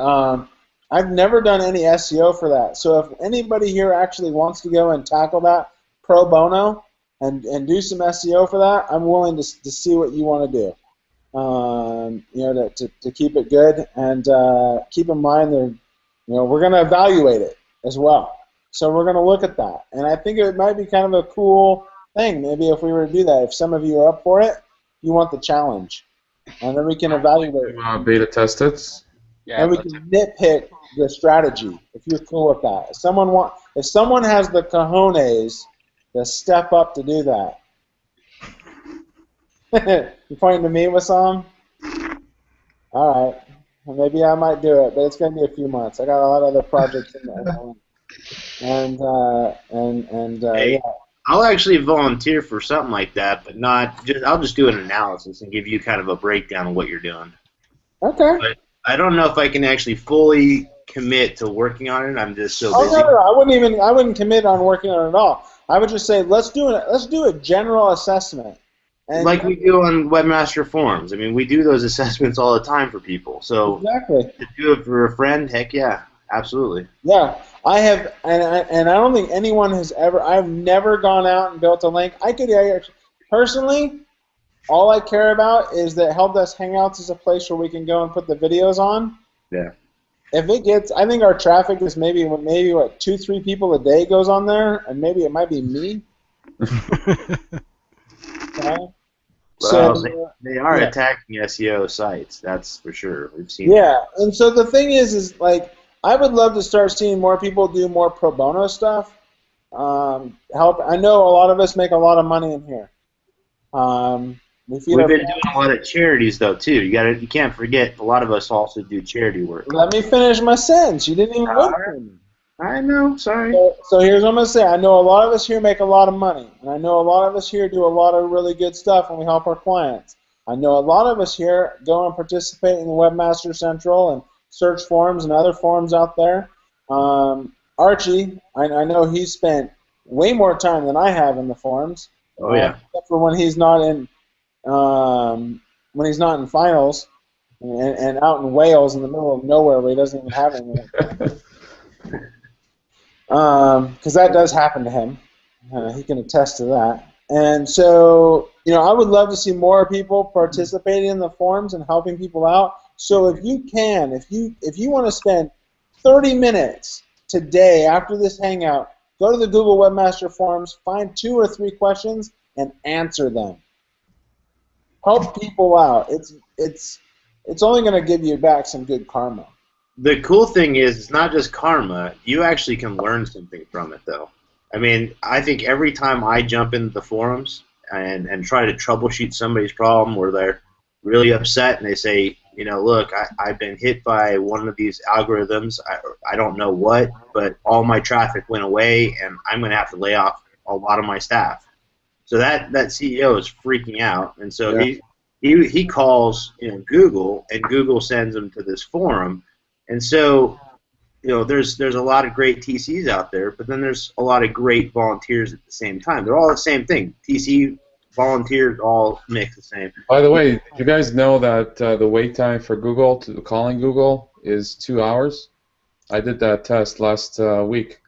I've never done any SEO for that. So if anybody here actually wants to go and tackle that pro bono and do some SEO for that, I'm willing to see what you want to do. To keep it good, and keep in mind that we're going to evaluate it as well. So we're going to look at that, and I think it might be kind of a cool thing. Maybe if we were to do that, if some of you are up for it, you want the challenge, and then we can evaluate. Beta test it. Yeah, and we can nitpick the strategy if you're cool with that. If someone has the cojones to step up to do that. You pointing to me, Wissam? All right. Well, maybe I might do it, but it's going to be a few months. I got a lot of other projects in there. Hey, yeah. I'll actually volunteer for something like that, but I'll just do an analysis and give you kind of a breakdown of what you're doing. Okay. But I don't know if I can actually fully commit to working on it. I'm just so busy. No. I wouldn't commit on working on it at all. I would just say let's do a general assessment. And like we do on Webmaster forums. I mean, we do those assessments all the time for people. So exactly. To do it for a friend, heck yeah, absolutely. Yeah, I have, and I don't think anyone has ever. I've never gone out and built a link. Personally, all I care about is that Helpdesk Hangouts is a place where we can go and put the videos on. Yeah. If it gets, I think our traffic is maybe what 2-3 people a day goes on there, and maybe it might be me. Okay. Well, they are attacking SEO sites, that's for sure. We've seen. Yeah, and so the thing is like I would love to start seeing more people do more pro bono stuff. Help. I know a lot of us make a lot of money in here. We've been doing a lot of charities though too. You can't forget a lot of us also do charity work. Let me finish my sentence. You didn't even wait for me. I know, sorry. So here's what I'm going to say. I know a lot of us here make a lot of money, and I know a lot of us here do a lot of really good stuff, and we help our clients. I know a lot of us here go and participate in the Webmaster Central and search forums and other forums out there. Archie, I know he's spent way more time than I have in the forums. Oh yeah. Except for when he's not in finals and out in Wales in the middle of nowhere where he doesn't even have anything. Because that does happen to him. He can attest to that. And so, I would love to see more people participating in the forums and helping people out. So if you can, if you want to spend 30 minutes today after this Hangout, go to the Google Webmaster forums, find 2 or 3 questions, and answer them. Help people out. It's only going to give you back some good karma. The cool thing is, it's not just karma. You actually can learn something from it, though. I mean, I think every time I jump into the forums and try to troubleshoot somebody's problem where they're really upset and they say, look, I've been hit by one of these algorithms. I don't know what, but all my traffic went away, and I'm going to have to lay off a lot of my staff. So that CEO is freaking out, and so he calls Google, and Google sends him to this forum, and so there's a lot of great TCs out there, but then there's a lot of great volunteers at the same time. They're all the same thing. TC volunteers all mix the same. By the way, you guys know that the wait time for Google to calling Google is 2 hours? I did that test last week.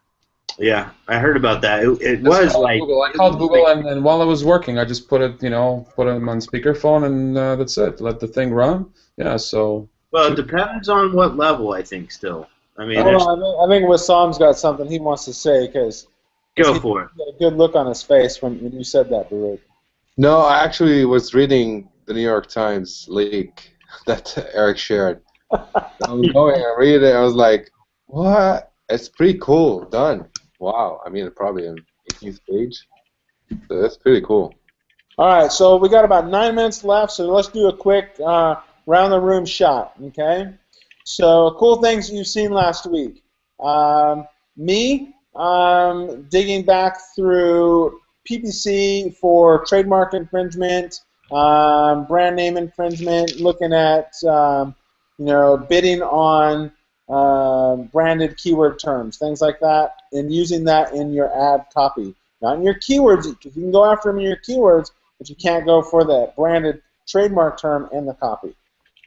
Yeah, I heard about that. It was like Google. I called Google, and while I was working, I just put it, put them on speakerphone, and that's it. Let the thing run. Yeah. So. Well, it depends on what level, I think. Still, I mean, I think Wassam's got something he wants to say because go for it. He had a good look on his face when you said that, Baruch. No, I actually was reading the New York Times leak that Eric shared. I was going and read it. I was like, what? It's pretty cool. Done. Wow. I mean, probably an 18th page. So that's pretty cool. All right. So we got about 9 minutes left. So let's do a quick round the room shot. Okay. So cool things you've seen last week. Me digging back through PPC for trademark infringement, brand name infringement, looking at bidding on branded keyword terms, things like that, and using that in your ad copy. Not in your keywords, because you can go after them in your keywords, but you can't go for the branded trademark term in the copy.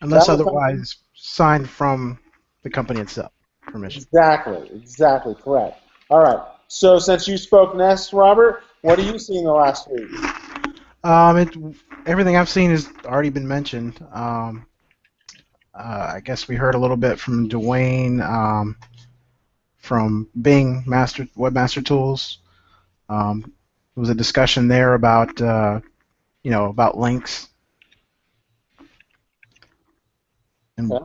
Unless otherwise signed from the company itself, permission. Exactly, correct. All right. So since you spoke next, Robert, what have you seen the last week? Everything I've seen has already been mentioned. I guess we heard a little bit from Dwayne from Bing Webmaster Tools. There was a discussion there about about links. Okay.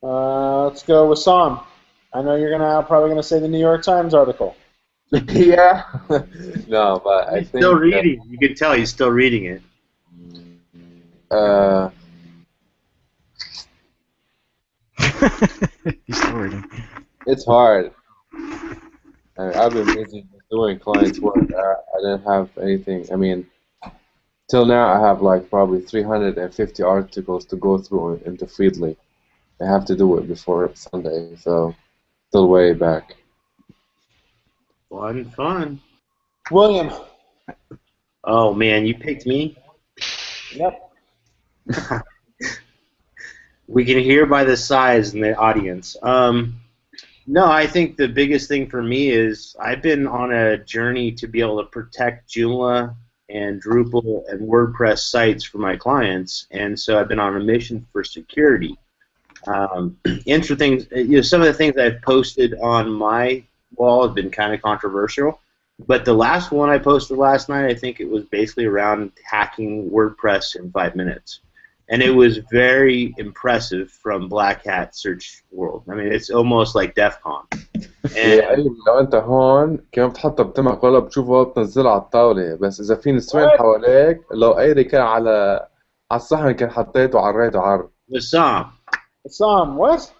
Let's go with Sam. I know you're probably gonna say the New York Times article. Yeah. No, but I think still reading. You can tell he's still reading it. He's still reading. It's hard. I've been busy doing clients' work. I didn't have anything. I mean, till now I have like probably 350 articles to go through into Feedly. I have to do it before Sunday, so still way back. Fun. William. Oh man, you picked me? Yep. We can hear by the size in the audience. No, I think the biggest thing for me is I've been on a journey to be able to protect Joomla and Drupal and WordPress sites for my clients, and so I've been on a mission for security. Interesting, some of the things I've posted on my wall have been kind of controversial, but the last one I posted last night, I think it was basically around hacking WordPress in 5 minutes. And it was very impressive from Black Hat Search World. I mean, it's almost like DEF CON. لو انت هون كمان بتحطها بتمك ولا بتشوفها بتنزلها على الطاولة، بس اذا في نسوان حواليك لو قايري كان على الصحن كان حطيته وعريته عرض. Sam, what?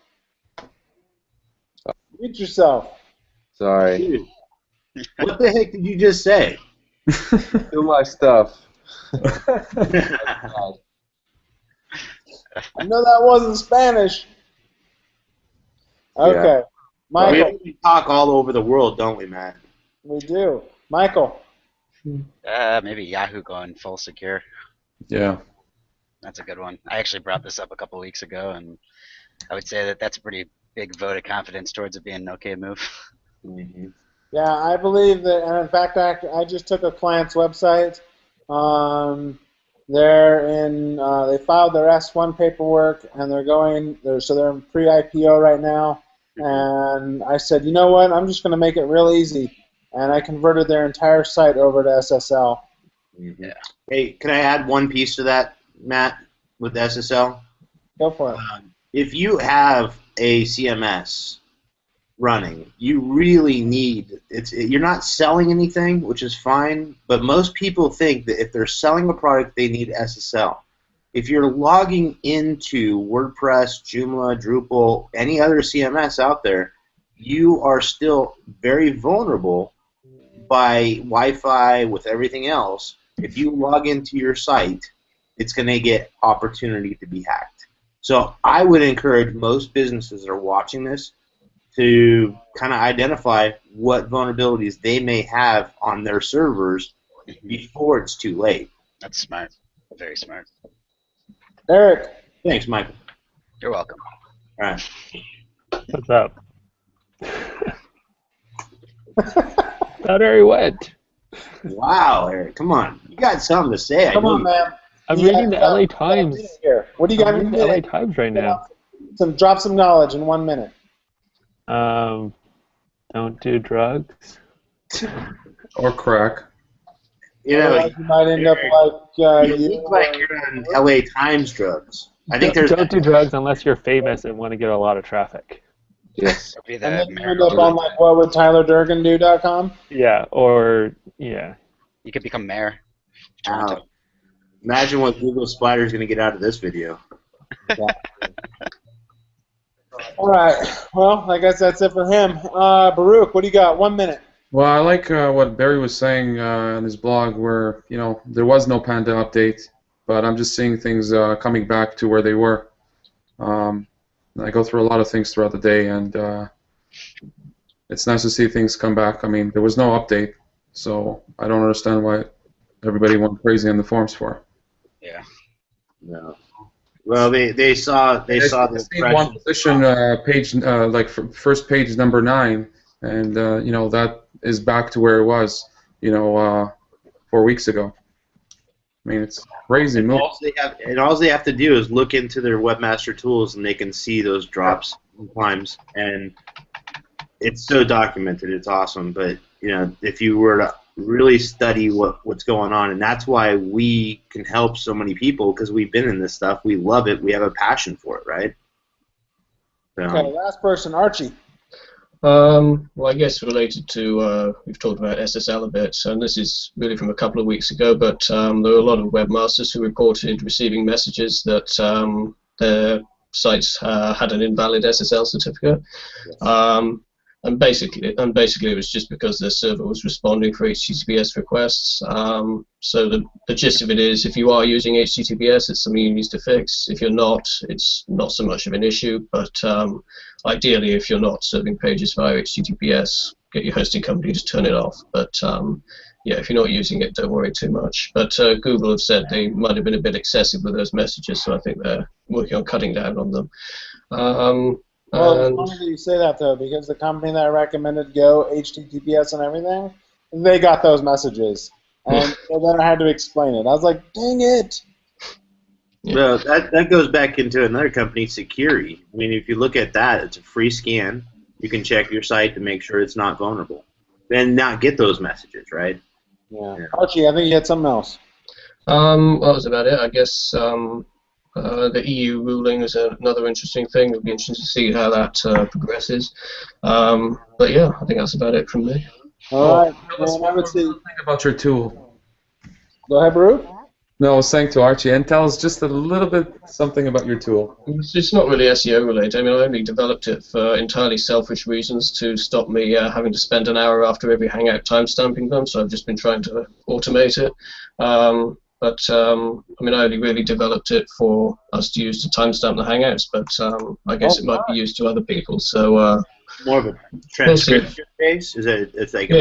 Mute yourself. Sorry. Dude, what the heck did you just say? Too much stuff. I know that wasn't Spanish. Okay. Yeah. Michael. We talk all over the world, don't we, Matt? We do. Michael. Maybe Yahoo going full secure. Yeah. That's a good one. I actually brought this up a couple weeks ago, and I would say that that's a pretty big vote of confidence towards it being an okay move. Mm-hmm. Yeah, I believe that, and in fact, I just took a client's website. They filed their S1 paperwork, and they're in pre-IPO right now. And I said, you know what? I'm just going to make it real easy, and I converted their entire site over to SSL. Mm-hmm. Yeah. Hey, can I add one piece to that, Matt, with SSL? Go for it. If you have a CMS running, you really need you're not selling anything, which is fine, but most people think that if they're selling a product, they need SSL. If you're logging into WordPress, Joomla, Drupal, any other CMS out there, you are still very vulnerable by Wi-Fi with everything else. If you log into your site, it's going to get opportunity to be hacked. So I would encourage most businesses that are watching this to kind of identify what vulnerabilities they may have on their servers before it's too late. That's smart. Very smart. Eric. Thanks, Michael. You're welcome. All right. What's up? Not very wet. Wow, Eric, come on. You got something to say. Come on, man. I'm reading the LA Times. What do you got? I'm reading the LA Times right now. Drop some knowledge in 1 minute. Don't do drugs. Or crack. You know, you might end up like you look like you're on LA Times drugs. I think don't do drugs unless you're famous and want to get a lot of traffic. Yes. And then you end up on like whatwould-TylerDurgan-do.com? Yeah, or yeah. You could become mayor. Imagine what Google Spider is going to get out of this video. Yeah. All right. Well, I guess that's it for him. Baruch, what do you got? 1 minute. Well, I like what Barry was saying on his blog, where there was no Panda update, but I'm just seeing things coming back to where they were. I go through a lot of things throughout the day, and it's nice to see things come back. I mean, there was no update, so I don't understand why everybody went crazy on the forums for. Yeah. No. Well, they saw the one position page like first page number 9, and that is back to where it was 4 weeks ago. I mean, it's crazy move. All they have to do is look into their Webmaster tools, and they can see those drops and climbs, and it's so documented. It's awesome. But if you were to really study what's going on, and that's why we can help so many people, because we've been in this stuff. We love it. We have a passion for it, right? So. Okay, last person, Archie. Well, I guess related to, we've talked about SSL a bit, and this is really from a couple of weeks ago, but there were a lot of webmasters who reported receiving messages that their sites had an invalid SSL certificate. And basically it was just because their server was responding for HTTPS requests. So the gist of it is, if you are using HTTPS, it's something you need to fix. If you're not, it's not so much of an issue. But ideally, if you're not serving pages via HTTPS, get your hosting company to turn it off. But yeah, if you're not using it, don't worry too much. But Google have said they might have been a bit excessive with those messages, so I think they're working on cutting down on them. Well, it's funny that you say that, though, because the company that I recommended go HTTPS and everything, they got those messages. And then I had to explain it. I was like, dang it. Well, that goes back into another company, Security. I mean, if you look at that, it's a free scan. You can check your site to make sure it's not vulnerable. Then not get those messages, right? Yeah. Archie, I think you had something else. Well, that was about it. I guess the EU ruling is another interesting thing. It'll be interesting to see how that progresses. But yeah, I think that's about it from me. All right. Tell us one more thing about your tool. Go ahead, Baruch. No, I was saying to Archie, and tell us just a little bit something about your tool. It's not really SEO related. I mean, I only developed it for entirely selfish reasons to stop me having to spend an hour after every Hangout timestamping them, so I've just been trying to automate it. But I mean, I only really developed it for us to use to timestamp the Hangouts, but I guess it might be used to other people. So more of a transcription base? Is it? It's like a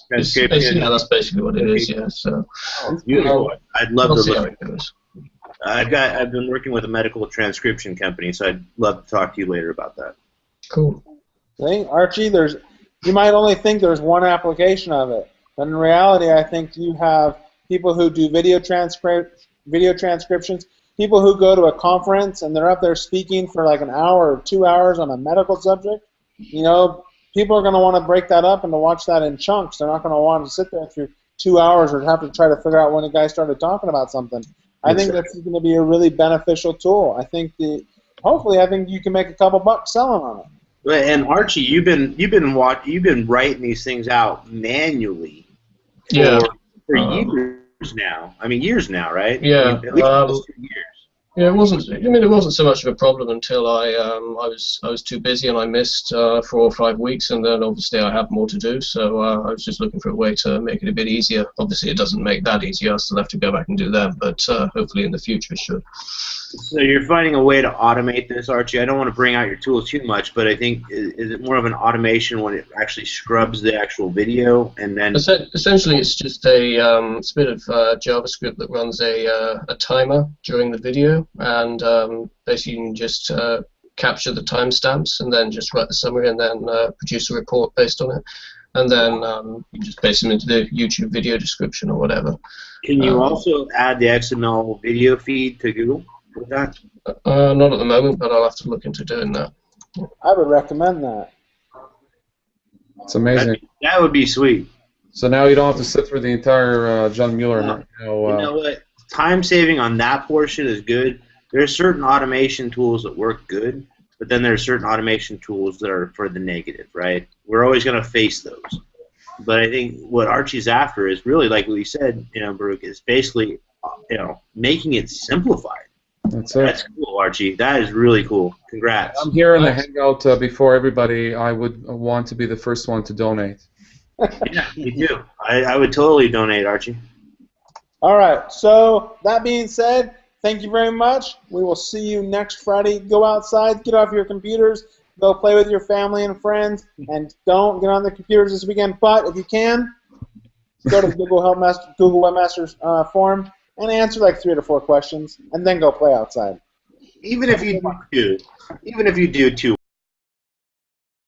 transcription. Yeah, that's basically what it is. Yeah. So it's beautiful. I'd love to see how look. it goes. I've been working with a medical transcription company, so I'd love to talk to you later about that. Cool. See, Archie, you might only think there's one application of it, but in reality, I think you have people who do video transcriptions, people who go to a conference and they're up there speaking for like an hour or 2 hours on a medical subject. You know, people are going to want to break that up and to watch that in chunks. They're not going to want to sit there through 2 hours or have to try to figure out when a guy started talking about something. I think that's going to be a really beneficial tool. I think hopefully, I think you can make a couple bucks selling on it. And Archie, you've been writing these things out manually for years now. I mean, years now, right? Yeah. I mean, at least almost 2 years. Yeah, it wasn't. I mean, it wasn't so much of a problem until I was too busy and I missed 4 or 5 weeks, and then obviously I have more to do. So I was just looking for a way to make it a bit easier. Obviously, it doesn't make that easy. I still have to go back and do that, but hopefully in the future it should. So you're finding a way to automate this, Archie. I don't want to bring out your tool too much, but I think is it more of an automation when it actually scrubs the actual video and then? Essentially, it's just a bit of JavaScript that runs a timer during the video, and basically you can just capture the timestamps and then just write the summary and then produce a report based on it, and then you just paste them into the YouTube video description or whatever. Can you also add the XML video feed to Google with that? Not at the moment, but I'll have to look into doing that. I would recommend that. It's amazing. That would be sweet. So now you don't have to sit through the entire John Mueller. You know what? Time saving on that portion is good. There are certain automation tools that work good, but then there are certain automation tools that are for the negative, right? We're always going to face those. But I think what Archie's after is really, like we said, Baruch, is basically, making it simplified. That's it. That's cool, Archie. That is really cool. Congrats. I'm here in the Hangout before everybody. I would want to be the first one to donate. Yeah, me too. I would totally donate, Archie. All right. So that being said, thank you very much. We will see you next Friday. Go outside, get off your computers, go play with your family and friends, and don't get on the computers this weekend. But if you can, go to the Google Webmasters forum and answer like 3 to 4 questions, and then go play outside. Even if you do 2